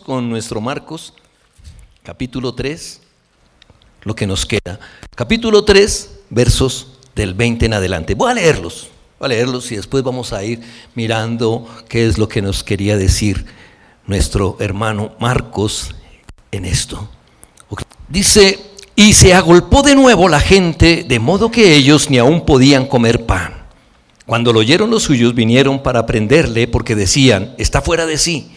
con nuestro Marcos, capítulo 3, lo que nos queda. Capítulo 3, versos del 20 en adelante. Voy a leerlos y después vamos a ir mirando qué es lo que nos quería decir nuestro hermano Marcos en esto. Dice: y se agolpó de nuevo la gente, de modo que ellos ni aún podían comer pan. Cuando lo oyeron los suyos, vinieron para prenderle, porque decían: está fuera de sí.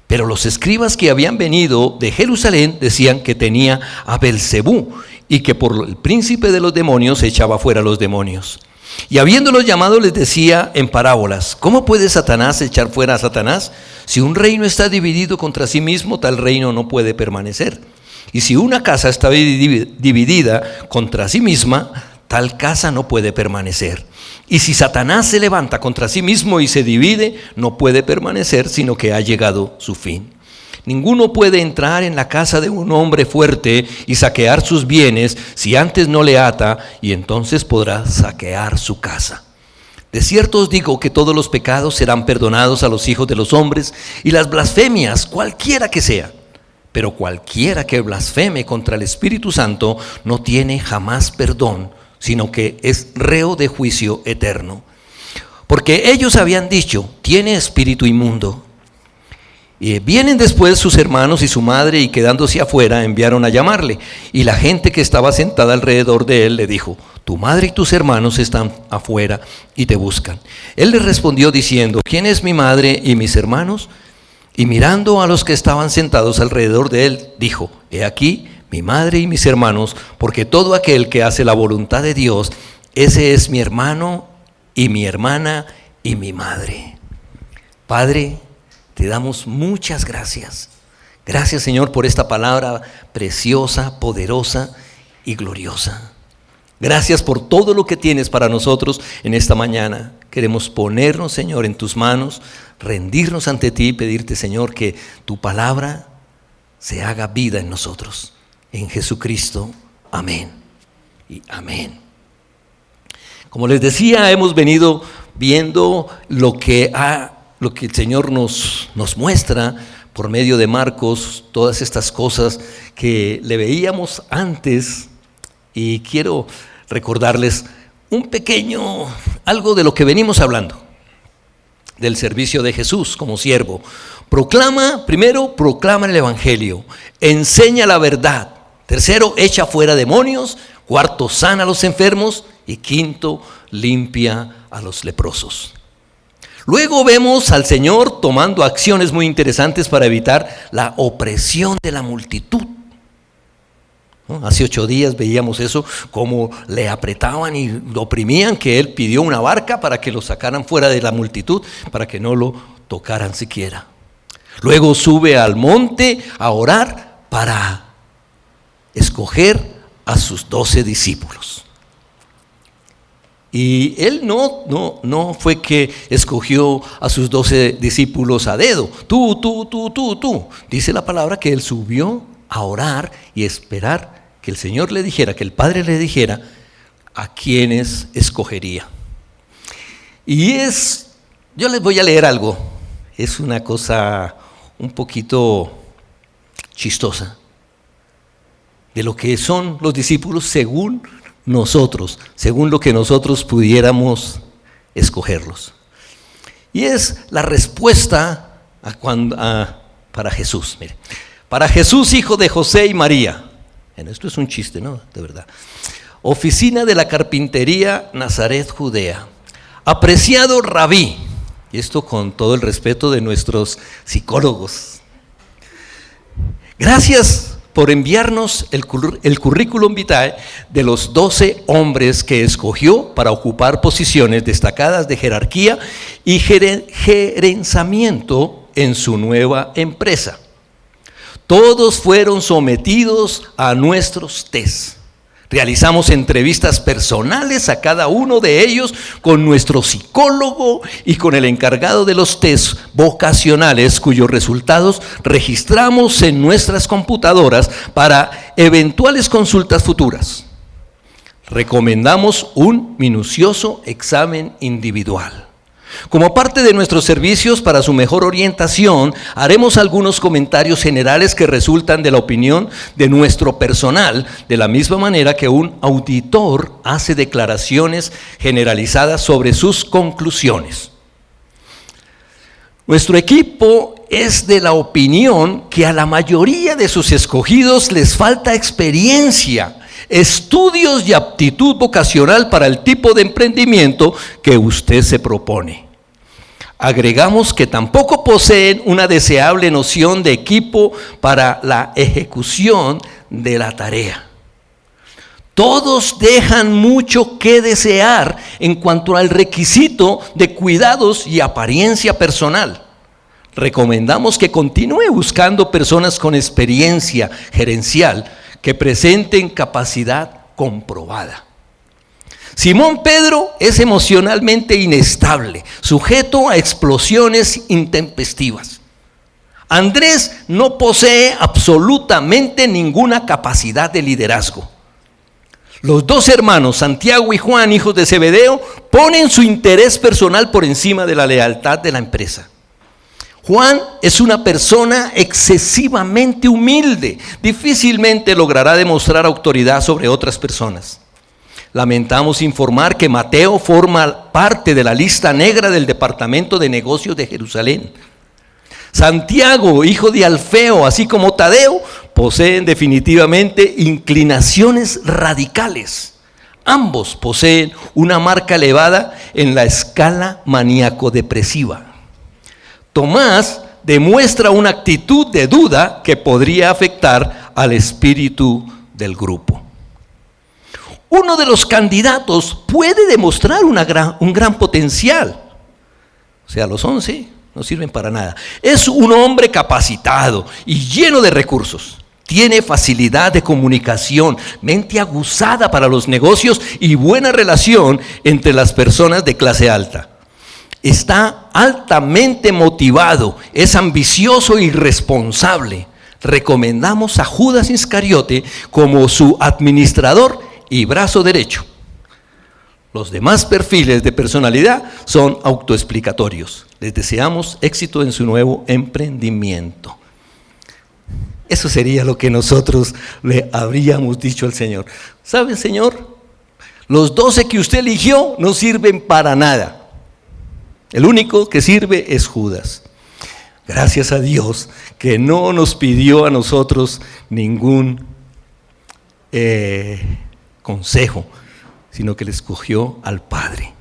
Pero los escribas que habían venido de Jerusalén decían que tenía a Belcebú, y que por el príncipe de los demonios echaba fuera a los demonios. Y habiéndolos llamado, les decía en parábolas: ¿cómo puede Satanás echar fuera a Satanás? Si un reino está dividido contra sí mismo, tal reino no puede permanecer. Y si una casa está dividida contra sí misma, tal casa no puede permanecer. Y si Satanás se levanta contra sí mismo y se divide, no puede permanecer, sino que ha llegado su fin. Ninguno puede entrar en la casa de un hombre fuerte y saquear sus bienes si antes no le ata, y entonces podrá saquear su casa. De cierto os digo que todos los pecados serán perdonados a los hijos de los hombres, y las blasfemias, cualquiera que sea. Pero cualquiera que blasfeme contra el Espíritu Santo no tiene jamás perdón, sino que es reo de juicio eterno. Porque ellos habían dicho: tiene espíritu inmundo. Y vienen después sus hermanos y su madre, y quedándose afuera enviaron a llamarle. Y la gente que estaba sentada alrededor de él le dijo: tu madre y tus hermanos están afuera y te buscan. Él les respondió diciendo: ¿quién es mi madre y mis hermanos? Y mirando a los que estaban sentados alrededor de él, dijo: he aquí mi madre y mis hermanos, porque todo aquel que hace la voluntad de Dios, ese es mi hermano y mi hermana y mi madre. Padre, te damos muchas gracias. Gracias, Señor, por esta palabra preciosa, poderosa y gloriosa. Gracias por todo lo que tienes para nosotros en esta mañana. Queremos ponernos, Señor, en tus manos, rendirnos ante ti y pedirte, Señor, que tu palabra se haga vida en nosotros. En Jesucristo, amén y amén. Como les decía, hemos venido viendo lo que el Señor nos muestra por medio de Marcos, todas estas cosas que le veíamos antes, y quiero recordarles algo de lo que venimos hablando, del servicio de Jesús como siervo. Proclama el evangelio, enseña la verdad. Tercero, echa fuera demonios. Cuarto, sana a los enfermos. Y quinto, limpia a los leprosos. Luego vemos al Señor tomando acciones muy interesantes para evitar la opresión de la multitud. Hace 8 días veíamos eso, cómo le apretaban y lo oprimían, que Él pidió una barca para que lo sacaran fuera de la multitud, para que no lo tocaran siquiera. Luego sube al monte a orar para escoger a sus 12 discípulos. Y Él no fue que escogió a sus 12 discípulos a dedo. Tú. Dice la palabra que Él subió a orar y esperar que el Señor le dijera, que el Padre le dijera a quienes escogería. Yo les voy a leer algo, es una cosa un poquito chistosa, de lo que son los discípulos según nosotros, según lo que nosotros pudiéramos escogerlos. Y es la respuesta para Jesús. Mire. Para Jesús, hijo de José y María. Esto es un chiste, ¿no? De verdad. Oficina de la carpintería, Nazaret, Judea. Apreciado Rabí. Y esto con todo el respeto de nuestros psicólogos. Gracias por enviarnos el currículum vitae de los 12 hombres que escogió para ocupar posiciones destacadas de jerarquía y gerenzamiento en su nueva empresa. Todos fueron sometidos a nuestros test. Realizamos entrevistas personales a cada uno de ellos con nuestro psicólogo y con el encargado de los test vocacionales, cuyos resultados registramos en nuestras computadoras para eventuales consultas futuras. Recomendamos un minucioso examen individual. Como parte de nuestros servicios para su mejor orientación, haremos algunos comentarios generales que resultan de la opinión de nuestro personal, de la misma manera que un auditor hace declaraciones generalizadas sobre sus conclusiones. Nuestro equipo es de la opinión que a la mayoría de sus escogidos les falta experiencia, estudios y aptitud vocacional para el tipo de emprendimiento que usted se propone. Agregamos que tampoco poseen una deseable noción de equipo para la ejecución de la tarea. Todos dejan mucho que desear en cuanto al requisito de cuidados y apariencia personal. Recomendamos que continúe buscando personas con experiencia gerencial que presenten capacidad comprobada. Simón Pedro es emocionalmente inestable, sujeto a explosiones intempestivas. Andrés no posee absolutamente ninguna capacidad de liderazgo. Los dos hermanos, Santiago y Juan, hijos de Zebedeo, ponen su interés personal por encima de la lealtad de la empresa. Juan es una persona excesivamente humilde, difícilmente logrará demostrar autoridad sobre otras personas. Lamentamos informar que Mateo forma parte de la lista negra del Departamento de Negocios de Jerusalén. Santiago, hijo de Alfeo, así como Tadeo, poseen definitivamente inclinaciones radicales. Ambos poseen una marca elevada en la escala maníaco-depresiva. Tomás demuestra una actitud de duda que podría afectar al espíritu del grupo. Uno de los candidatos puede demostrar un gran potencial. O sea, los 11 no sirven para nada. Es un hombre capacitado y lleno de recursos. Tiene facilidad de comunicación, mente aguzada para los negocios y buena relación entre las personas de clase alta. Está altamente motivado, es ambicioso y responsable. Recomendamos a Judas Iscariote como su administrador y brazo derecho. Los demás perfiles de personalidad son autoexplicatorios. Les deseamos éxito en su nuevo emprendimiento. Eso sería lo que nosotros le habríamos dicho al Señor. ¿Saben, Señor? Los 12 que usted eligió no sirven para nada. El único que sirve es Judas. Gracias a Dios que no nos pidió a nosotros ningún consejo, sino que le escogió al Padre.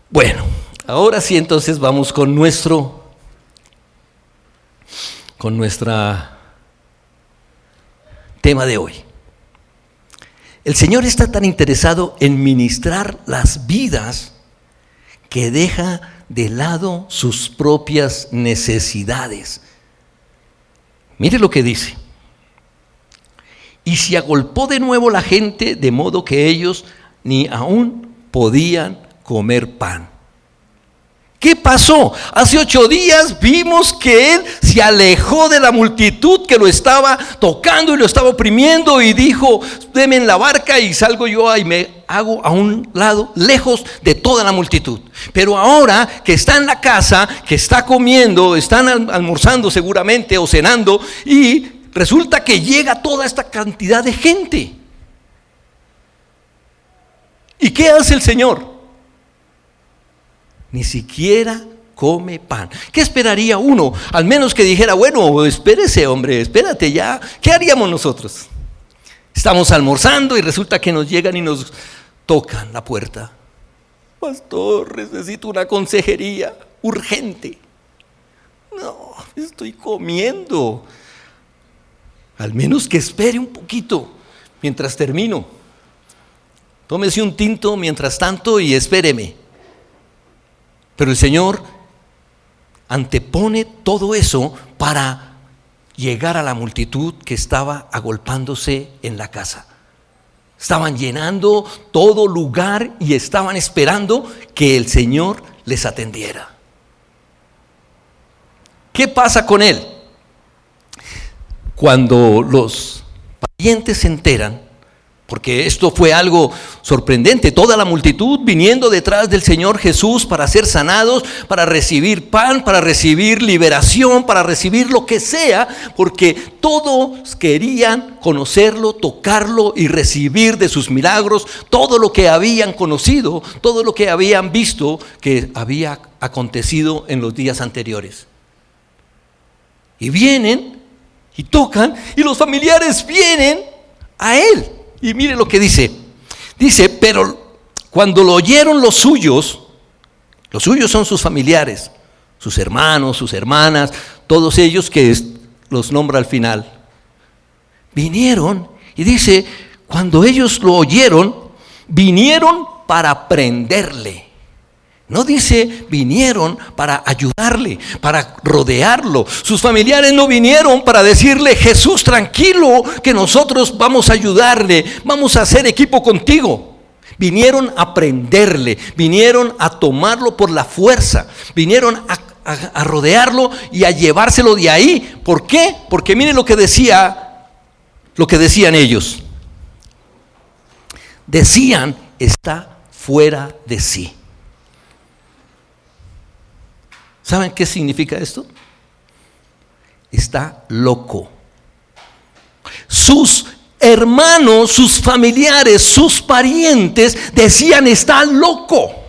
Bueno, ahora sí, entonces vamos con nuestro tema de hoy. El Señor está tan interesado en ministrar las vidas que deja de lado sus propias necesidades. Mire lo que dice. Y se agolpó de nuevo la gente, de modo que ellos ni aún podían comer pan. ¿Qué pasó? Hace 8 días vimos que él se alejó de la multitud que lo estaba tocando y lo estaba oprimiendo y dijo: deme en la barca y salgo yo y me hago a un lado, lejos de toda la multitud. Pero ahora que está en la casa, que está comiendo, están almorzando seguramente o cenando, y resulta que llega toda esta cantidad de gente. ¿Y qué hace el Señor? Ni siquiera come pan. ¿Qué esperaría uno? Al menos que dijera: bueno, espérese, hombre, espérate ya. ¿Qué haríamos nosotros? Estamos almorzando y resulta que nos llegan y nos tocan la puerta. Pastor, necesito una consejería urgente. No, estoy comiendo. Al menos que espere un poquito mientras termino. Tómese un tinto mientras tanto y espéreme. Pero el Señor antepone todo eso para llegar a la multitud que estaba agolpándose en la casa. Estaban llenando todo lugar y estaban esperando que el Señor les atendiera. ¿Qué pasa con él? Cuando los parientes se enteran, Porque esto fue algo sorprendente, toda la multitud viniendo detrás del Señor Jesús para ser sanados, para recibir pan, para recibir liberación, para recibir lo que sea, porque todos querían conocerlo, tocarlo y recibir de sus milagros todo lo que habían conocido, todo lo que habían visto que había acontecido en los días anteriores. Y vienen y tocan y los familiares vienen a él. Y mire lo que dice. Dice, pero cuando lo oyeron los suyos son sus familiares, sus hermanos, sus hermanas, todos ellos que los nombra al final. Vinieron y dice, cuando ellos lo oyeron, vinieron para prenderle. No dice, vinieron para ayudarle, para rodearlo. Sus familiares no vinieron para decirle, Jesús, tranquilo, que nosotros vamos a ayudarle, vamos a hacer equipo contigo. Vinieron a prenderle, vinieron a tomarlo por la fuerza, vinieron a rodearlo y a llevárselo de ahí. ¿Por qué? Porque mire lo que decían ellos. Decían, está fuera de sí. ¿Saben qué significa esto? Está loco. Sus hermanos, sus familiares, sus parientes decían, está loco.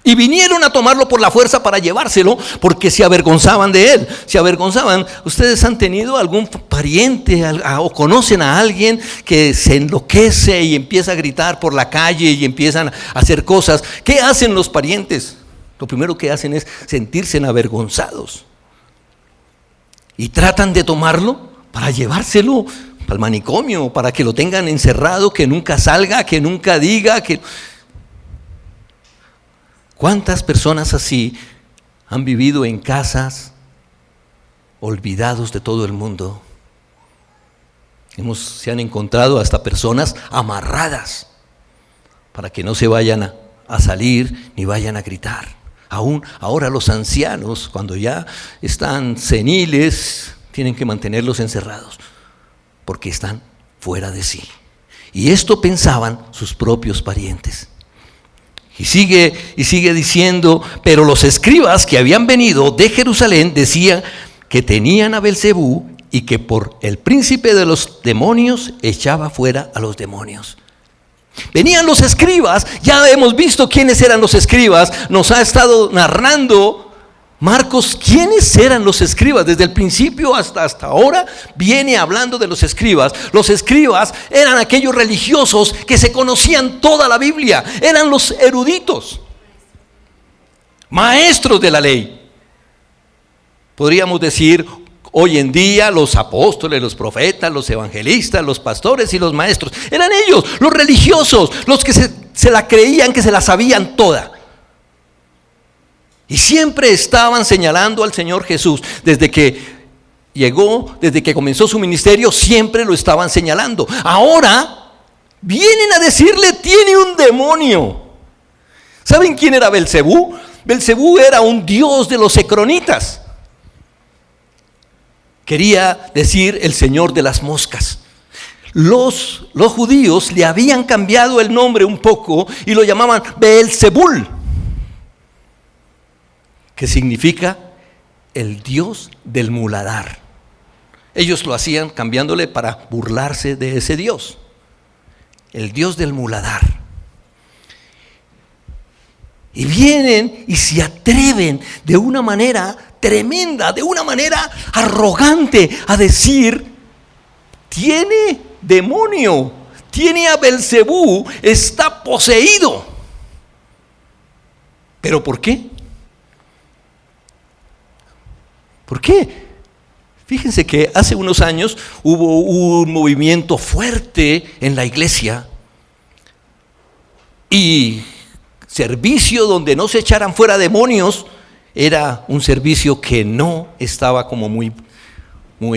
Y vinieron a tomarlo por la fuerza para llevárselo, porque se avergonzaban de él. Se avergonzaban. ¿Ustedes han tenido algún pariente o conocen a alguien que se enloquece y empieza a gritar por la calle y empiezan a hacer cosas? ¿Qué hacen los parientes? Lo primero que hacen es sentirse avergonzados. Y tratan de tomarlo para llevárselo al manicomio, para que lo tengan encerrado, que nunca salga, que nunca diga, que... ¿Cuántas personas así han vivido en casas olvidados de todo el mundo? Se han encontrado hasta personas amarradas para que no se vayan a salir ni vayan a gritar. Aún ahora los ancianos, cuando ya están seniles, tienen que mantenerlos encerrados porque están fuera de sí. Y esto pensaban sus propios parientes. Y sigue diciendo, pero los escribas que habían venido de Jerusalén decían que tenían a Belcebú y que por el príncipe de los demonios echaba fuera a los demonios. Venían los escribas, ya hemos visto quiénes eran los escribas, nos ha estado narrando Marcos quiénes eran los escribas. Desde el principio hasta ahora viene hablando de los escribas. Los escribas eran aquellos religiosos que se conocían toda la Biblia, eran los eruditos, maestros de la ley. Podríamos decir hoy en día los apóstoles, los profetas, los evangelistas, los pastores y los maestros. Eran ellos, los religiosos, los que se la creían, que se la sabían toda. Y siempre estaban señalando al Señor Jesús. Desde que llegó, desde que comenzó su ministerio, siempre lo estaban señalando. Ahora vienen a decirle, tiene un demonio. ¿Saben quién era Belcebú? Belcebú era un dios de los ecronitas. Quería decir el señor de las moscas. Los judíos le habían cambiado el nombre un poco y lo llamaban Beelzebul, que significa el dios del muladar. Ellos lo hacían cambiándole para burlarse de ese dios, el dios del muladar. Y vienen y se atreven de una manera tremenda, de una manera arrogante a decir, tiene demonio, tiene a Belcebú, está poseído. ¿Pero por qué? ¿Por qué? Fíjense que hace unos años hubo un movimiento fuerte en la iglesia y servicio donde no se echaran fuera demonios era un servicio que no estaba como muy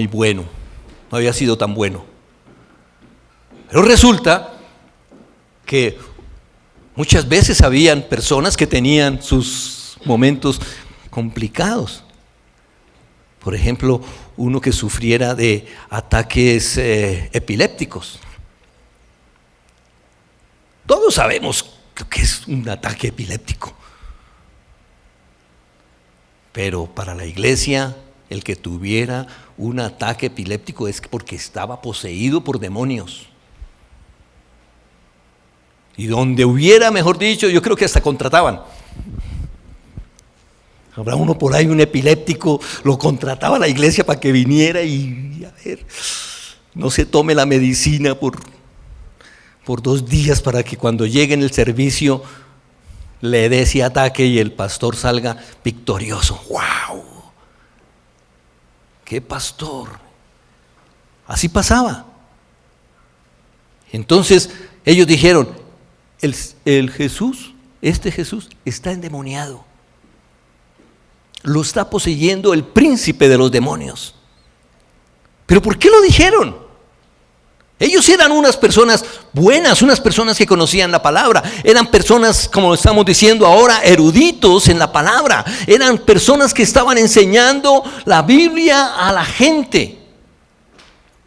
bueno, no había sido tan bueno. Pero resulta que muchas veces habían personas que tenían sus momentos complicados. Por ejemplo, uno que sufriera de ataques epilépticos. Todos sabemos lo que es un ataque epiléptico. Pero para la iglesia, el que tuviera un ataque epiléptico es porque estaba poseído por demonios. Y donde hubiera, mejor dicho, yo creo que hasta contrataban. Habrá uno por ahí, un epiléptico, lo contrataba la iglesia para que viniera y a ver, no se tome la medicina por 2 días para que cuando llegue en el servicio le dé ese ataque y el pastor salga victorioso. ¡Wow! ¡Qué pastor! Así pasaba. Entonces ellos dijeron, el Jesús, este Jesús está endemoniado. Lo está poseyendo el príncipe de los demonios. ¿Pero por qué lo dijeron? Ellos eran unas personas buenas, unas personas que conocían la palabra. Eran personas, como estamos diciendo ahora, eruditos en la palabra. Eran personas que estaban enseñando la Biblia a la gente.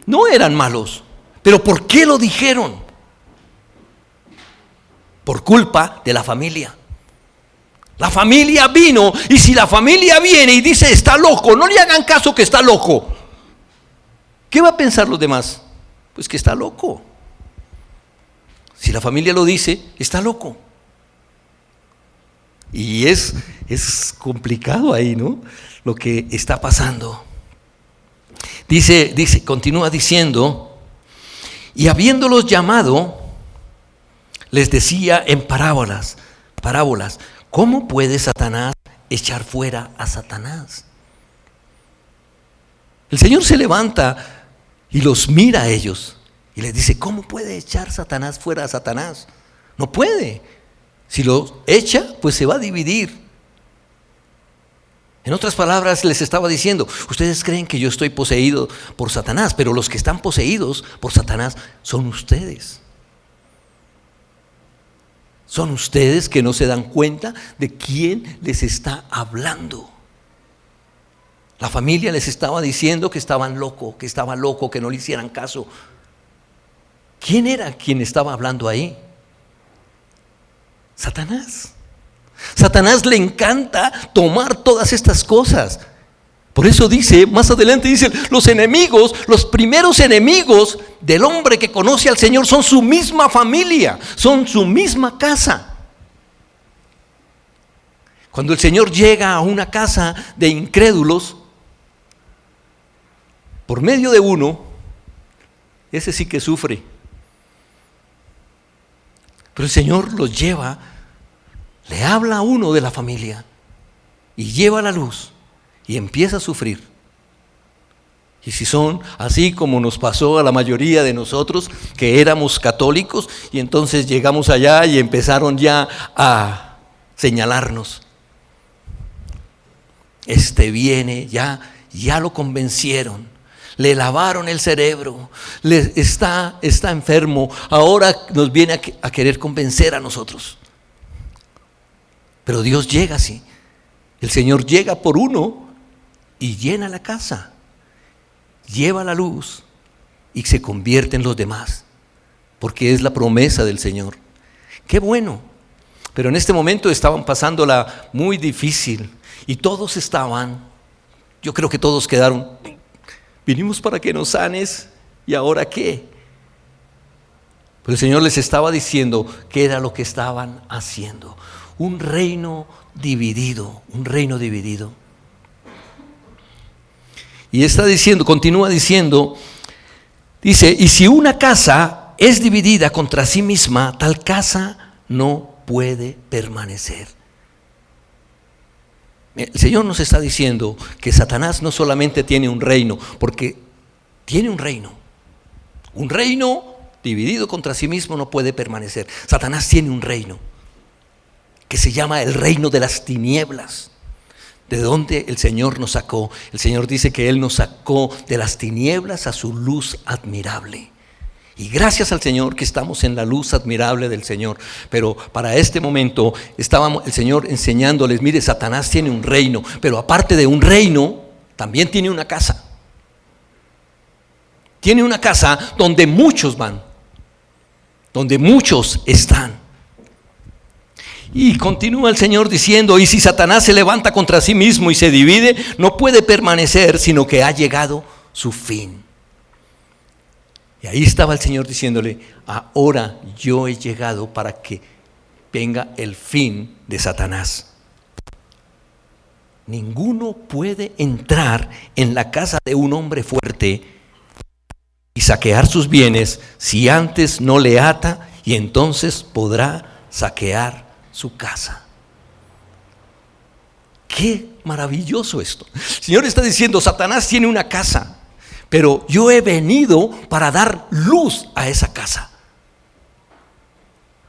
No eran malos. ¿Pero por qué lo dijeron? Por culpa de la familia. La familia vino, y si la familia viene y dice está loco, no le hagan caso que está loco. ¿Qué va a pensar los demás? Pues que está loco. Si la familia lo dice, está loco. Y es complicado ahí, ¿no? Lo que está pasando. Dice, continúa diciendo, y habiéndolos llamado, les decía en parábolas, ¿cómo puede Satanás echar fuera a Satanás? El Señor se levanta y los mira a ellos y les dice, ¿cómo puede echar Satanás fuera a Satanás? No puede. Si lo echa, pues se va a dividir. En otras palabras, les estaba diciendo, ustedes creen que yo estoy poseído por Satanás, pero los que están poseídos por Satanás son ustedes. Son ustedes que no se dan cuenta de quién les está hablando. La familia les estaba diciendo que estaban loco, que no le hicieran caso. ¿Quién era quien estaba hablando ahí? Satanás. Satanás le encanta tomar todas estas cosas. Por eso dice, más adelante dice, los enemigos, los primeros enemigos del hombre que conoce al Señor son su misma familia, son su misma casa. Cuando el Señor llega a una casa de incrédulos, por medio de uno, ese sí que sufre. Pero el Señor los lleva, le habla a uno de la familia y lleva a la luz. Y empieza a sufrir. Y si son así como nos pasó a la mayoría de nosotros, que éramos católicos, y entonces llegamos allá y empezaron ya a señalarnos. Este viene, ya lo convencieron, le lavaron el cerebro, está enfermo, ahora nos viene a querer convencer a nosotros. Pero Dios llega así. El Señor llega por uno y llena la casa, lleva la luz y se convierte en los demás, porque es la promesa del Señor. ¡Qué bueno! Pero en este momento estaban pasándola muy difícil y todos estaban, yo creo que todos quedaron, vinimos para que nos sanes, ¿y ahora qué? Pero el Señor les estaba diciendo que era lo que estaban haciendo. Un reino dividido, un reino dividido. Y está diciendo, continúa diciendo, dice, y si una casa es dividida contra sí misma, tal casa no puede permanecer. El Señor nos está diciendo que Satanás no solamente tiene un reino, porque tiene un reino dividido contra sí mismo no puede permanecer. Satanás tiene un reino que se llama el reino de las tinieblas. ¿De dónde el Señor nos sacó? El Señor dice que Él nos sacó de las tinieblas a su luz admirable. Y gracias al Señor que estamos en la luz admirable del Señor. Pero para este momento estaba el Señor enseñándoles, mire, Satanás tiene un reino, pero aparte de un reino, también tiene una casa. Tiene una casa donde muchos van, donde muchos están. Y continúa el Señor diciendo: y si Satanás se levanta contra sí mismo y se divide, no puede permanecer, sino que ha llegado su fin. Y ahí estaba el Señor diciéndole: ahora yo he llegado para que venga el fin de Satanás. Ninguno puede entrar en la casa de un hombre fuerte y saquear sus bienes si antes no le ata, y entonces podrá saquear su casa. Qué maravilloso esto. El Señor está diciendo: Satanás tiene una casa, pero yo he venido para dar luz a esa casa.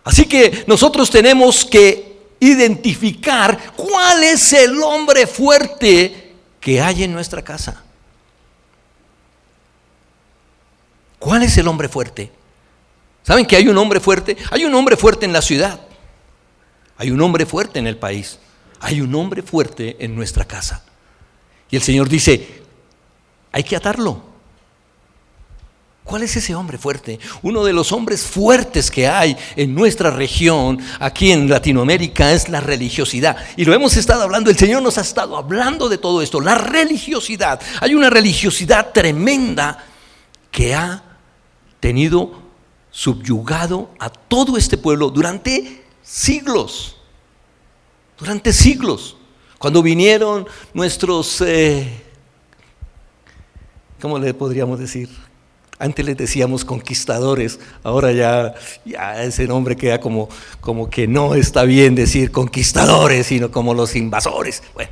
Así que nosotros tenemos que identificar cuál es el hombre fuerte que hay en nuestra casa. ¿Cuál es el hombre fuerte? ¿Saben que hay un hombre fuerte? Hay un hombre fuerte en la ciudad. Hay un hombre fuerte en el país. Hay un hombre fuerte en nuestra casa. Y el Señor dice: hay que atarlo. ¿Cuál es ese hombre fuerte? Uno de los hombres fuertes que hay en nuestra región, aquí en Latinoamérica, es la religiosidad. Y lo hemos estado hablando, el Señor nos ha estado hablando de todo esto, la religiosidad. Hay una religiosidad tremenda que ha tenido subyugado a todo este pueblo durante siglos. Durante siglos. Cuando vinieron nuestros, ¿cómo le podríamos decir? Antes les decíamos conquistadores, ahora ya ese nombre queda como que no está bien decir conquistadores, sino como los invasores. Bueno,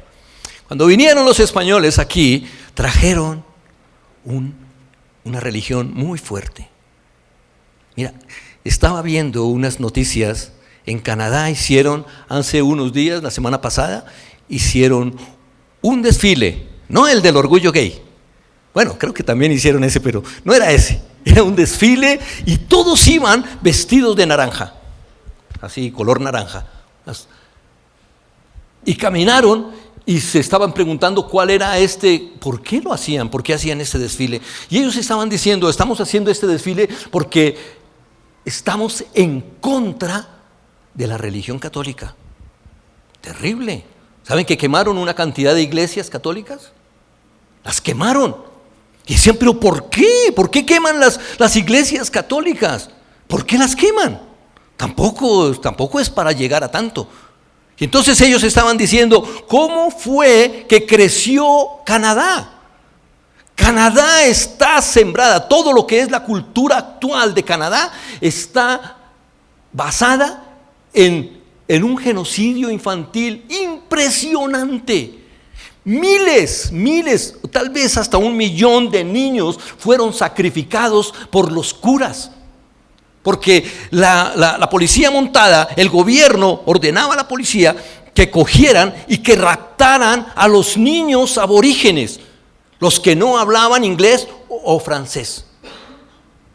cuando vinieron los españoles aquí, trajeron una religión muy fuerte. Mira, estaba viendo unas noticias. En Canadá hicieron, hace unos días, la semana pasada, hicieron un desfile, no el del orgullo gay. Bueno, creo que también hicieron ese, pero no era ese. Era un desfile y todos iban vestidos de naranja, así, color naranja. Y caminaron y se estaban preguntando cuál era por qué lo hacían, por qué hacían este desfile. Y ellos estaban diciendo: estamos haciendo este desfile porque estamos en contra de la religión católica. Terrible. ¿Saben que quemaron una cantidad de iglesias católicas? Las quemaron. Y decían: ¿pero por qué? ¿Por qué queman las iglesias católicas? ¿Por qué las queman? Tampoco es para llegar a tanto. Y entonces ellos estaban diciendo: ¿cómo fue que creció Canadá? Canadá está sembrada, todo lo que es la cultura actual de Canadá está basada en un genocidio infantil impresionante. Miles, tal vez hasta 1 millón de niños fueron sacrificados por los curas. Porque la policía montada, el gobierno ordenaba a la policía que cogieran y que raptaran a los niños aborígenes, los que no hablaban inglés o francés.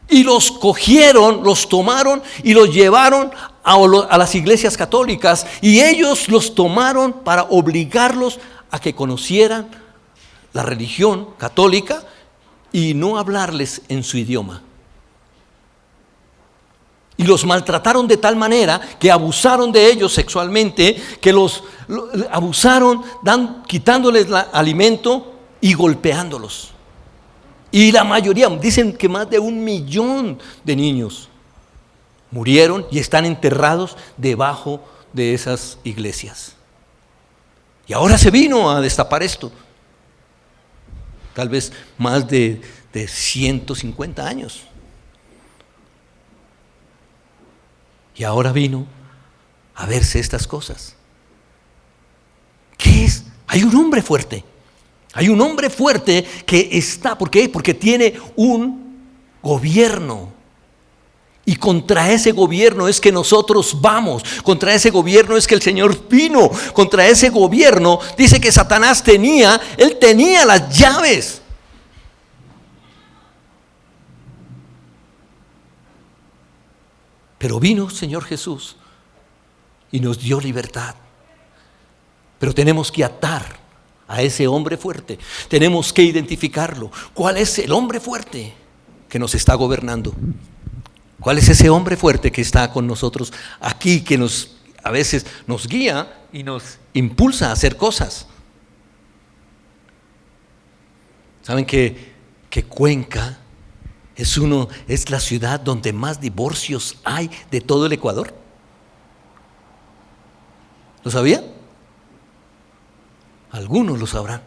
Y los cogieron, los tomaron y los llevaron a las iglesias católicas, y ellos los tomaron para obligarlos a que conocieran la religión católica y no hablarles en su idioma. Y los maltrataron de tal manera que abusaron de ellos sexualmente, que los abusaron quitándoles alimento y golpeándolos. Y la mayoría, dicen que más de 1 millón de niños murieron y están enterrados debajo de esas iglesias. Y ahora se vino a destapar esto. Tal vez más de 150 años. Y ahora vino a verse estas cosas. ¿Qué es? Hay un hombre fuerte. Hay un hombre fuerte que está, ¿por qué? Porque tiene un gobierno. Y contra ese gobierno es que nosotros vamos. Contra ese gobierno es que el Señor vino. Contra ese gobierno dice que Satanás tenía las llaves. Pero vino el Señor Jesús y nos dio libertad. Pero tenemos que atar a ese hombre fuerte. Tenemos que identificarlo. ¿Cuál es el hombre fuerte que nos está gobernando? ¿Cuál es ese hombre fuerte que está con nosotros aquí, que a veces nos guía y nos impulsa a hacer cosas? ¿Saben que Cuenca es la ciudad donde más divorcios hay de todo el Ecuador? ¿Lo sabía? Algunos lo sabrán.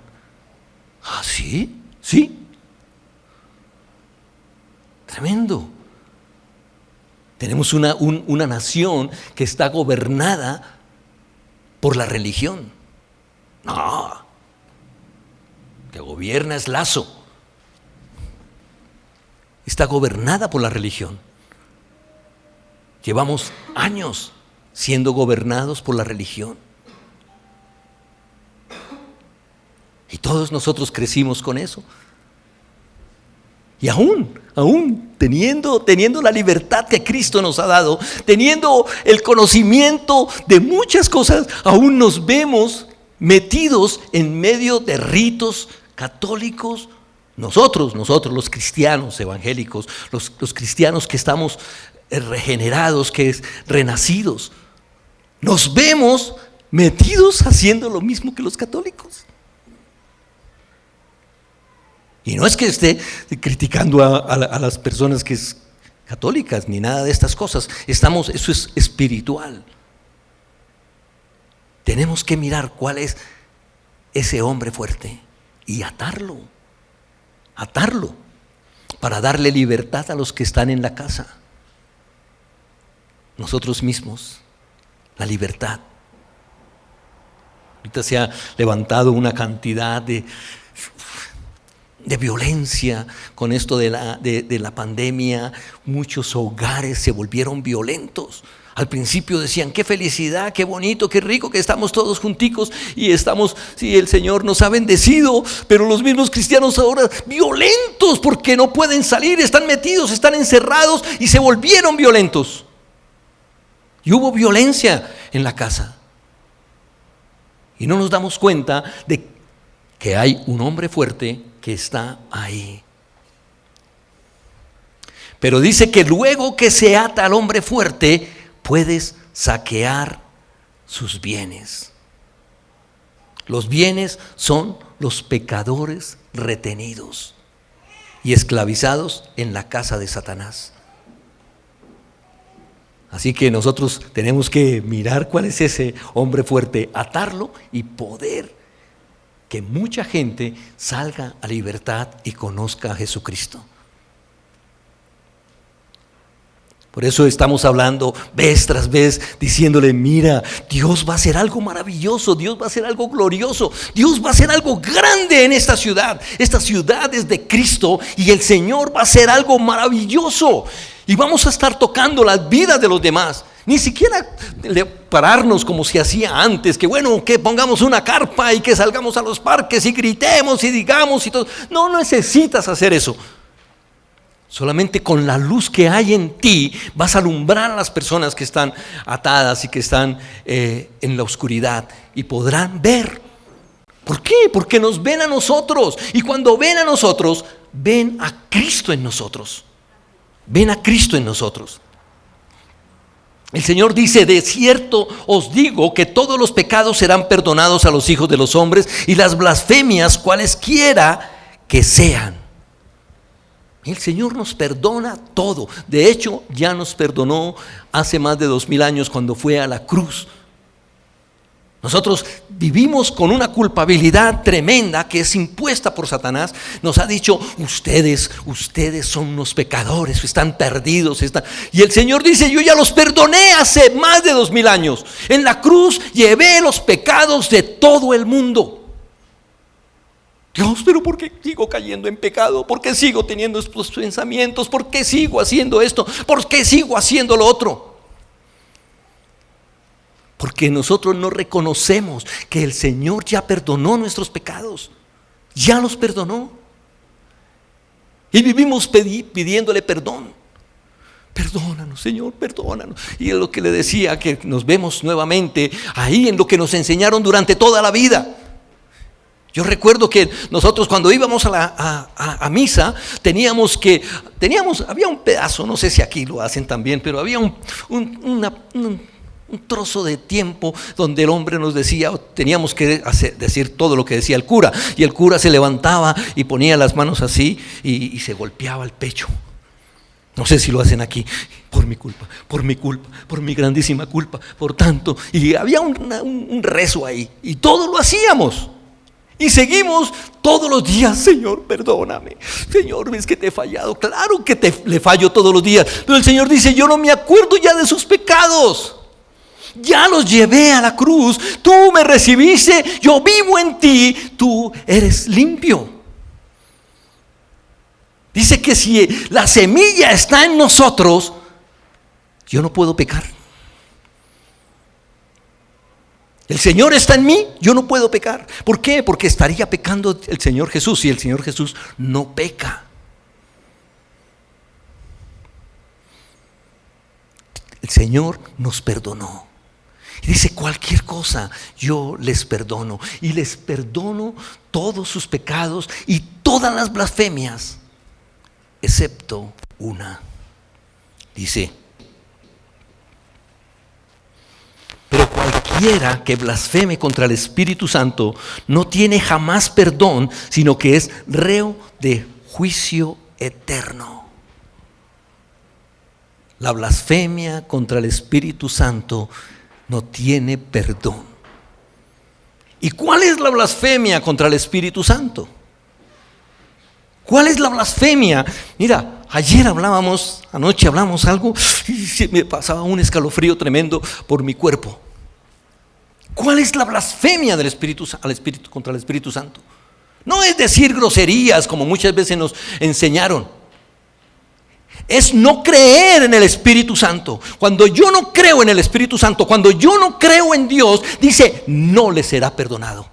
¿Ah, sí? Sí. Tremendo. Tenemos una nación que está gobernada por la religión. No, que gobierna es Lazo. Está gobernada por la religión. Llevamos años siendo gobernados por la religión. Y todos nosotros crecimos con eso. Y aún teniendo la libertad que Cristo nos ha dado, teniendo el conocimiento de muchas cosas, aún nos vemos metidos en medio de ritos católicos. Nosotros los cristianos evangélicos, los cristianos que estamos regenerados, que es renacidos, nos vemos metidos haciendo lo mismo que los católicos. Y no es que esté criticando a las personas que es católicas ni nada de estas cosas. Eso es espiritual. Tenemos que mirar cuál es ese hombre fuerte y atarlo para darle libertad a los que están en la casa. Nosotros mismos, la libertad. Ahorita se ha levantado una cantidad de violencia con esto de la pandemia. Muchos hogares se volvieron violentos. Al principio decían, qué felicidad, qué bonito, qué rico que estamos todos junticos y sí, el Señor nos ha bendecido, pero los mismos cristianos ahora violentos porque no pueden salir, están metidos, están encerrados y se volvieron violentos. Y hubo violencia en la casa. Y no nos damos cuenta de que hay un hombre fuerte que está ahí. Pero dice que luego que se ata al hombre fuerte, puedes saquear sus bienes. Los bienes son los pecadores retenidos y esclavizados en la casa de Satanás. Así que nosotros tenemos que mirar cuál es ese hombre fuerte, atarlo y poder que mucha gente salga a libertad y conozca a Jesucristo. Por eso estamos hablando vez tras vez, diciéndole, mira, Dios va a hacer algo maravilloso, Dios va a hacer algo glorioso, Dios va a hacer algo grande en esta ciudad. Esta ciudad es de Cristo y el Señor va a hacer algo maravilloso. Y vamos a estar tocando las vidas de los demás. Ni siquiera pararnos como se hacía antes, que bueno, que pongamos una carpa y que salgamos a los parques y gritemos y digamos y todo. No necesitas hacer eso. Solamente con la luz que hay en ti vas a alumbrar a las personas que están atadas y que están en la oscuridad y podrán ver. ¿Por qué? Porque nos ven a nosotros, y cuando ven a nosotros, ven a Cristo en nosotros. Ven a Cristo en nosotros. El Señor dice, de cierto os digo que todos los pecados serán perdonados a los hijos de los hombres y las blasfemias cualesquiera que sean. El Señor nos perdona todo. De hecho, ya nos perdonó hace más de 2000 años cuando fue a la cruz. Nosotros vivimos con una culpabilidad tremenda que es impuesta por Satanás. Nos ha dicho, ustedes son unos pecadores, están perdidos. Y el Señor dice, yo ya los perdoné hace más de 2000 años. En la cruz llevé los pecados de todo el mundo. Dios, pero ¿por qué sigo cayendo en pecado? ¿Por qué sigo teniendo estos pensamientos? ¿Por qué sigo haciendo esto? ¿Por qué sigo haciendo lo otro? Porque nosotros no reconocemos que el Señor ya perdonó nuestros pecados. Ya los perdonó. Y vivimos pidiéndole perdón. Perdónanos, Señor, perdónanos. Y es lo que le decía, que nos vemos nuevamente ahí en lo que nos enseñaron durante toda la vida. Yo recuerdo que nosotros cuando íbamos a misa había un pedazo, no sé si aquí lo hacen también, pero había un trozo de tiempo donde el hombre nos decía, teníamos que decir todo lo que decía el cura, y el cura se levantaba y ponía las manos así y se golpeaba el pecho. No sé si lo hacen aquí. Por mi culpa, por mi grandísima culpa, por tanto. Y había un rezo ahí, y todos lo hacíamos. Y seguimos todos los días: Señor, perdóname. Señor, ves que te he fallado. Claro que le fallo todos los días. Pero el Señor dice: yo no me acuerdo ya de sus pecados. Ya los llevé a la cruz. Tú me recibiste, yo vivo en ti. Tú eres limpio. Dice que si la semilla está en nosotros, yo no puedo pecar. El Señor está en mí, yo no puedo pecar. ¿Por qué? Porque estaría pecando el Señor Jesús, y el Señor Jesús no peca. El Señor nos perdonó. Y dice: cualquier cosa yo les perdono. Y les perdono todos sus pecados y todas las blasfemias, excepto una. Dice: pero cualquiera que blasfeme contra el Espíritu Santo no tiene jamás perdón, sino que es reo de juicio eterno. La blasfemia contra el Espíritu Santo no tiene perdón. ¿Y cuál es la blasfemia contra el Espíritu Santo? ¿Cuál es la blasfemia? Mira, anoche hablamos algo y me pasaba un escalofrío tremendo por mi cuerpo. ¿Cuál es la blasfemia del Espíritu contra el Espíritu Santo? No es decir groserías como muchas veces nos enseñaron. Es no creer en el Espíritu Santo. Cuando yo no creo en el Espíritu Santo, cuando yo no creo en Dios, dice: no le será perdonado.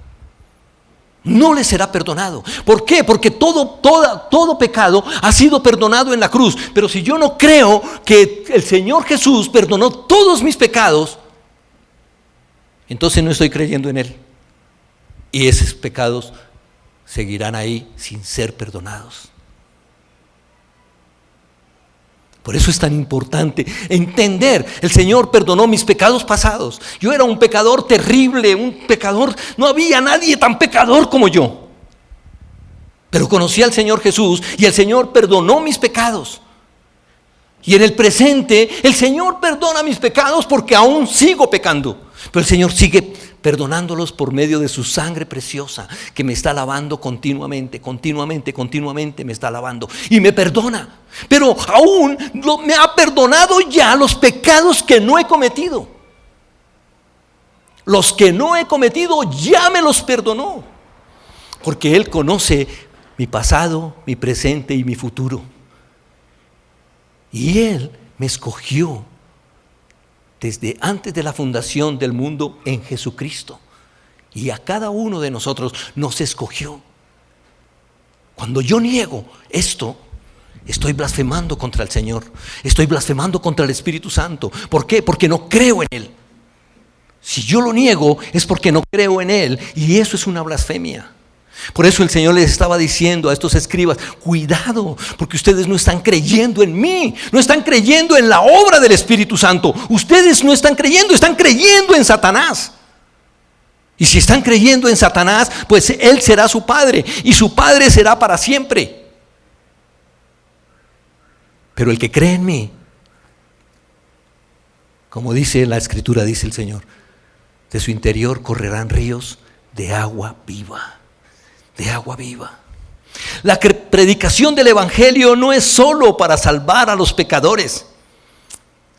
No le será perdonado. ¿Por qué? Porque todo pecado ha sido perdonado en la cruz. Pero si yo no creo que el Señor Jesús perdonó todos mis pecados, entonces no estoy creyendo en Él. Y esos pecados seguirán ahí sin ser perdonados. Por eso es tan importante entender: el Señor perdonó mis pecados pasados. Yo era un pecador terrible, un pecador, no había nadie tan pecador como yo. Pero conocí al Señor Jesús y el Señor perdonó mis pecados. Y en el presente el Señor perdona mis pecados porque aún sigo pecando. Pero el Señor sigue perdonándolos por medio de su sangre preciosa, que me está lavando continuamente me está lavando y me perdona. Pero aún me ha perdonado ya los pecados que no he cometido. Los que no he cometido ya me los perdonó, porque Él conoce mi pasado, mi presente y mi futuro. Y Él me escogió desde antes de la fundación del mundo en Jesucristo. Y a cada uno de nosotros nos escogió. Cuando yo niego esto, estoy blasfemando contra el Señor. Estoy blasfemando contra el Espíritu Santo. ¿Por qué? Porque no creo en Él. Si yo lo niego es porque no creo en Él. Y eso es una blasfemia. Por eso el Señor les estaba diciendo a estos escribas: cuidado, porque ustedes no están creyendo en mí, no están creyendo en la obra del Espíritu Santo. Ustedes no están creyendo en Satanás. Y si están creyendo en Satanás, pues él será su padre, y su padre será para siempre. Pero el que cree en mí, como dice la Escritura, dice el Señor, de su interior correrán ríos de agua viva. De agua viva. La predicación del Evangelio no es solo para salvar a los pecadores,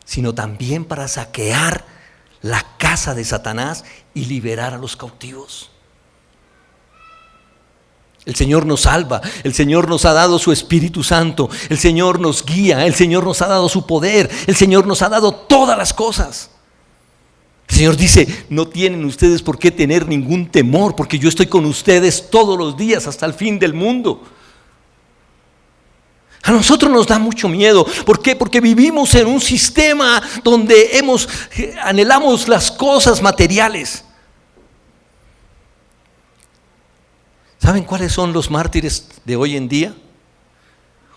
sino también para saquear la casa de Satanás y liberar a los cautivos. El Señor nos salva, el Señor nos ha dado su Espíritu Santo, el Señor nos guía, el Señor nos ha dado su poder, el Señor nos ha dado todas las cosas. El Señor dice: no tienen ustedes por qué tener ningún temor, porque yo estoy con ustedes todos los días hasta el fin del mundo. A nosotros nos da mucho miedo. ¿Por qué? Porque vivimos en un sistema donde anhelamos las cosas materiales. ¿Saben cuáles son los mártires de hoy en día?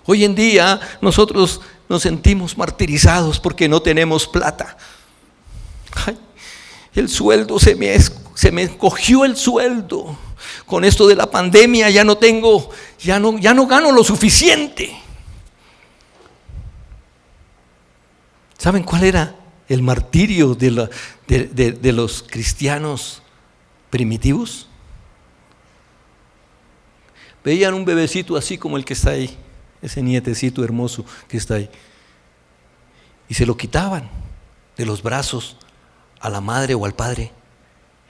Hoy en día nosotros nos sentimos martirizados porque no tenemos plata. Ay, el sueldo se me encogió el sueldo. Con esto de la pandemia ya no gano lo suficiente. ¿Saben cuál era el martirio de los cristianos primitivos? Veían un bebecito así como el que está ahí, ese nietecito hermoso que está ahí, y se lo quitaban de los brazos a la madre o al padre.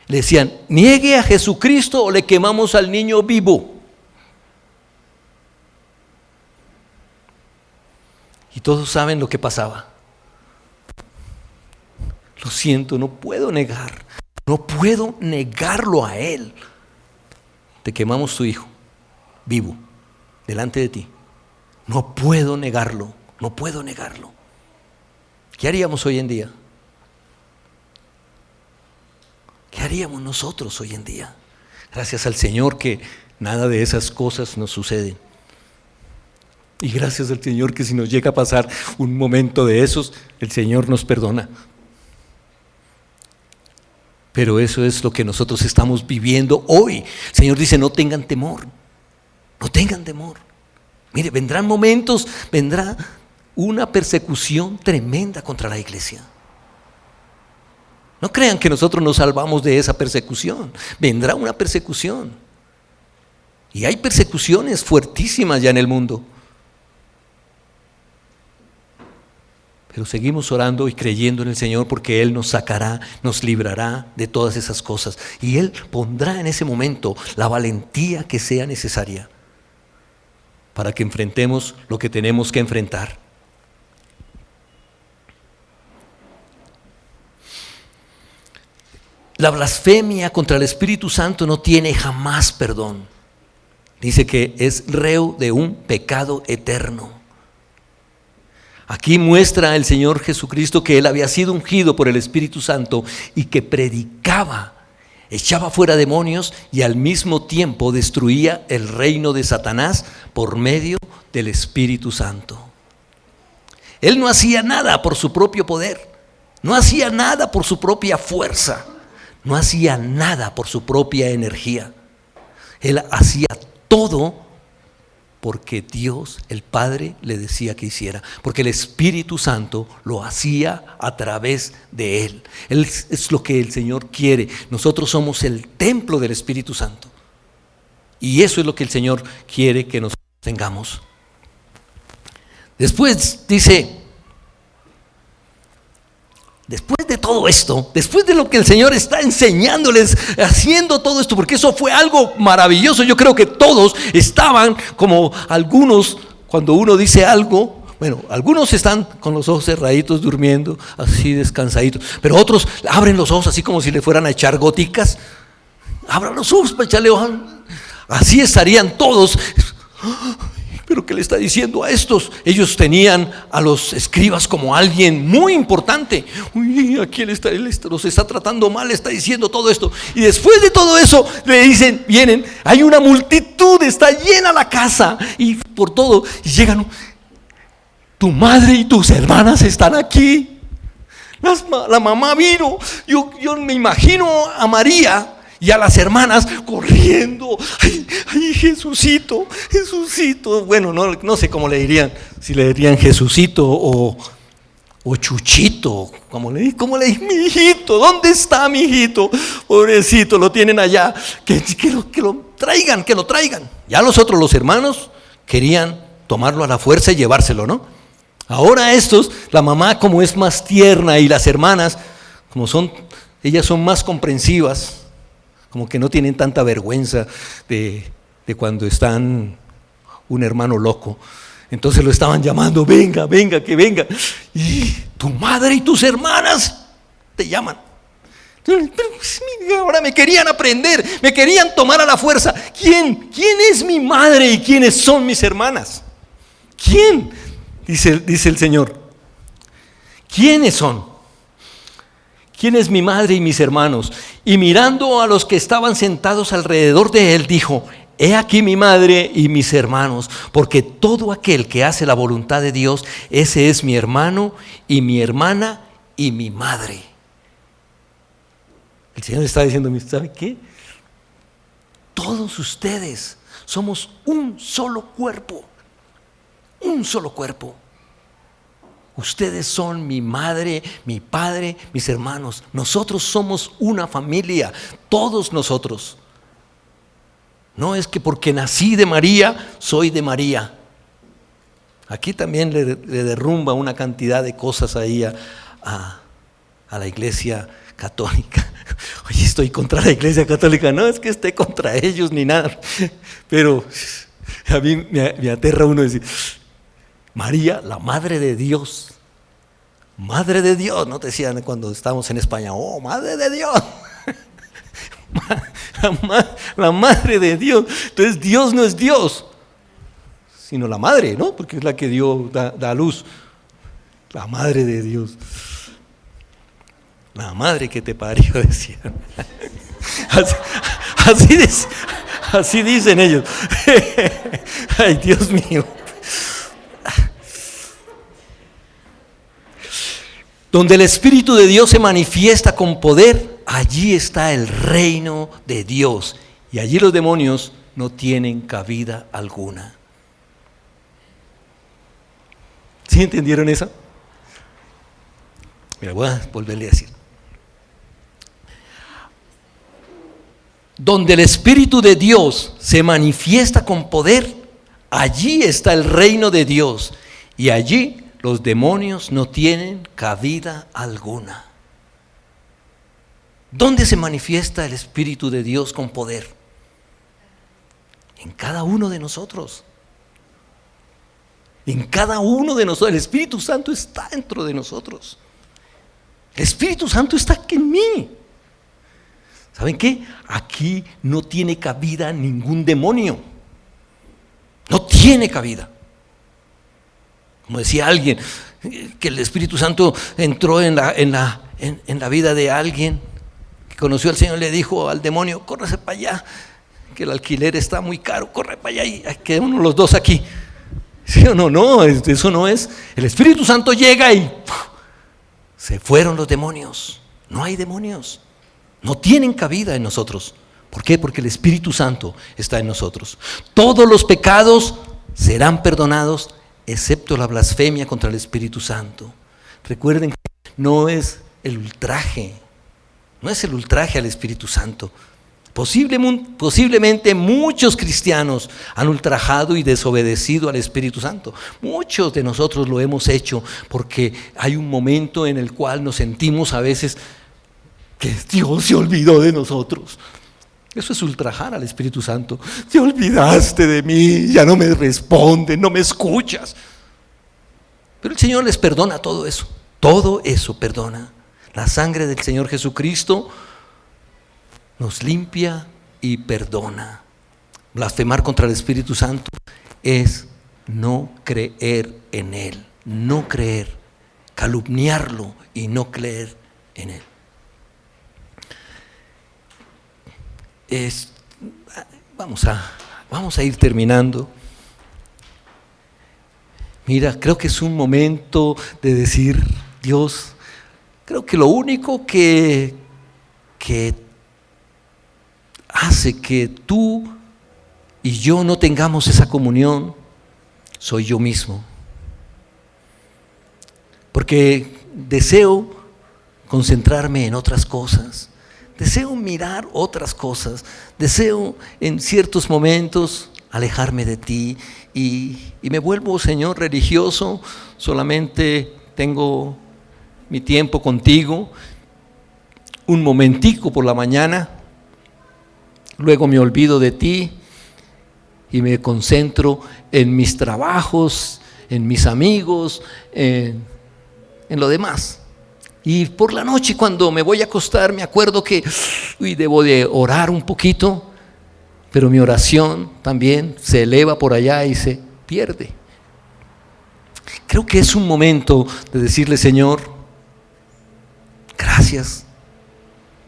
Le decían: niegue a Jesucristo o le quemamos al niño vivo. Y todos saben lo que pasaba. Lo siento, no puedo negarlo a Él. Te quemamos tu hijo vivo delante de ti. No puedo negarlo. ¿Qué haríamos hoy en día? ¿Qué haríamos nosotros hoy en día? Gracias al Señor que nada de esas cosas nos suceden. Y gracias al Señor que si nos llega a pasar un momento de esos, el Señor nos perdona. Pero eso es lo que nosotros estamos viviendo hoy. El Señor dice: no tengan temor. Mire, vendrán momentos, vendrá una persecución tremenda contra la iglesia. No crean que nosotros nos salvamos de esa persecución. Vendrá una persecución. Y hay persecuciones fuertísimas ya en el mundo. Pero seguimos orando y creyendo en el Señor, porque Él nos sacará, nos librará de todas esas cosas. Y Él pondrá en ese momento la valentía que sea necesaria para que enfrentemos lo que tenemos que enfrentar. La blasfemia contra el Espíritu Santo no tiene jamás perdón. Dice que es reo de un pecado eterno. Aquí muestra el Señor Jesucristo que Él había sido ungido por el Espíritu Santo y que predicaba, echaba fuera demonios y al mismo tiempo destruía el reino de Satanás por medio del Espíritu Santo. Él no hacía nada por su propio poder, no hacía nada por su propia fuerza, no hacía nada por su propia energía. Él hacía todo porque Dios, el Padre, le decía que hiciera, porque el Espíritu Santo lo hacía a través de Él. Él es lo que el Señor quiere. Nosotros somos el templo del Espíritu Santo. Y eso es lo que el Señor quiere que nosotros tengamos. Después dice, después de todo esto, después de lo que el Señor está enseñándoles, haciendo todo esto, porque eso fue algo maravilloso. Yo creo que todos estaban como algunos, cuando uno dice algo, bueno, algunos están con los ojos cerraditos durmiendo, así descansaditos, pero otros abren los ojos así como si le fueran a echar goticas. Abran los ojos para echarle ojos. Así estarían todos. ¿Pero qué le está diciendo a estos? Ellos tenían a los escribas como alguien muy importante. Uy, aquí él los está tratando mal, está diciendo todo esto. Y después de todo eso le dicen, vienen, hay una multitud, está llena la casa y por todo, y llegan, tu madre y tus hermanas están aquí. La mamá vino. Yo me imagino a María y a las hermanas corriendo. Ay, Jesucito. Bueno, no sé cómo le dirían, si le dirían Jesucito o Chuchito. ¿Cómo le dicen? Mi hijito, ¿dónde está mi hijito? Pobrecito, lo tienen allá. Que lo traigan. Ya los hermanos, querían tomarlo a la fuerza y llevárselo, ¿no? Ahora estos, la mamá como es más tierna y las hermanas, ellas son más comprensivas, como que no tienen tanta vergüenza de cuando están un hermano loco. Entonces lo estaban llamando, venga, que venga. Y tu madre y tus hermanas te llaman. Pero ahora me querían aprender, me querían tomar a la fuerza. ¿Quién es mi madre y quiénes son mis hermanas? ¿Quién? Dice el Señor. ¿Quiénes son? ¿Quién es mi madre y mis hermanos? Y mirando a los que estaban sentados alrededor de él, dijo, he aquí mi madre y mis hermanos, porque todo aquel que hace la voluntad de Dios, ese es mi hermano y mi hermana y mi madre. El Señor está diciendo, ¿sabe qué? Todos ustedes somos un solo cuerpo, un solo cuerpo. Ustedes son mi madre, mi padre, mis hermanos. Nosotros somos una familia, todos nosotros. No es que porque nací de María, soy de María. Aquí también le derrumba una cantidad de cosas ahí a la iglesia católica. Oye, estoy contra la iglesia católica. No es que esté contra ellos ni nada, pero a mí me aterra uno decir, María, la Madre de Dios. Madre de Dios, ¿no te decían cuando estábamos en España? Oh, Madre de Dios. La Madre de Dios. Entonces Dios no es Dios, sino la Madre, ¿no? Porque es la que da a luz. La Madre de Dios. La madre que te parió, decían. Así dicen ellos. Ay, Dios mío. Donde el Espíritu de Dios se manifiesta con poder, allí está el reino de Dios. Y allí los demonios no tienen cabida alguna. ¿Sí entendieron eso? Mira, voy a volverle a decir. Donde el Espíritu de Dios se manifiesta con poder, allí está el reino de Dios. Y allí los demonios no tienen cabida alguna. ¿Dónde se manifiesta el Espíritu de Dios con poder? En cada uno de nosotros. En cada uno de nosotros. El Espíritu Santo está dentro de nosotros. El Espíritu Santo está aquí en mí. ¿Saben qué? Aquí no tiene cabida ningún demonio. No tiene cabida. Como decía alguien, que el Espíritu Santo entró en la vida de alguien que conoció al Señor y le dijo al demonio, córrese para allá, que el alquiler está muy caro, corre para allá y quedémonos los dos aquí. ¿Sí o no? No, eso no es. El Espíritu Santo llega y se fueron los demonios. No hay demonios. No tienen cabida en nosotros. ¿Por qué? Porque el Espíritu Santo está en nosotros. Todos los pecados serán perdonados, excepto la blasfemia contra el Espíritu Santo. Recuerden que no es el ultraje al Espíritu Santo. Posiblemente muchos cristianos han ultrajado y desobedecido al Espíritu Santo. Muchos de nosotros lo hemos hecho porque hay un momento en el cual nos sentimos a veces que Dios se olvidó de nosotros. Eso es ultrajar al Espíritu Santo. Te olvidaste de mí, ya no me respondes, no me escuchas. Pero el Señor les perdona todo eso perdona. La sangre del Señor Jesucristo nos limpia y perdona. Blasfemar contra el Espíritu Santo es no creer en Él, no creer, calumniarlo y no creer en Él. Vamos a ir terminando. Mira, creo que es un momento de decir, Dios, creo que lo único que hace que tú y yo no tengamos esa comunión soy yo mismo. Porque deseo concentrarme en otras cosas. Deseo mirar otras cosas, deseo en ciertos momentos alejarme de ti y me vuelvo, Señor, religioso, solamente tengo mi tiempo contigo, un momentico por la mañana, luego me olvido de ti y me concentro en mis trabajos, en mis amigos, en lo demás. Y por la noche cuando me voy a acostar me acuerdo que debo de orar un poquito, pero mi oración también se eleva por allá y se pierde. Creo que es un momento de decirle, Señor, gracias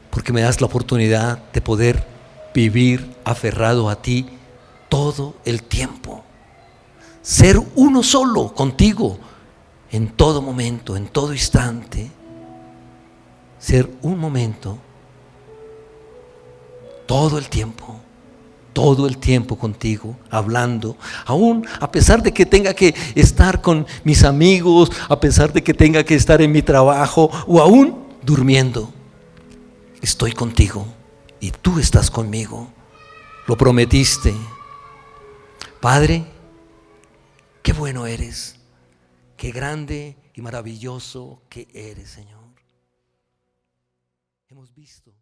porque me das la oportunidad de poder vivir aferrado a ti todo el tiempo. Ser uno solo contigo en todo momento, en todo instante. Ser un momento, todo el tiempo contigo, hablando, aún a pesar de que tenga que estar con mis amigos, a pesar de que tenga que estar en mi trabajo o aún durmiendo. Estoy contigo y tú estás conmigo. Lo prometiste. Padre, qué bueno eres, qué grande y maravilloso que eres, Señor. Hemos visto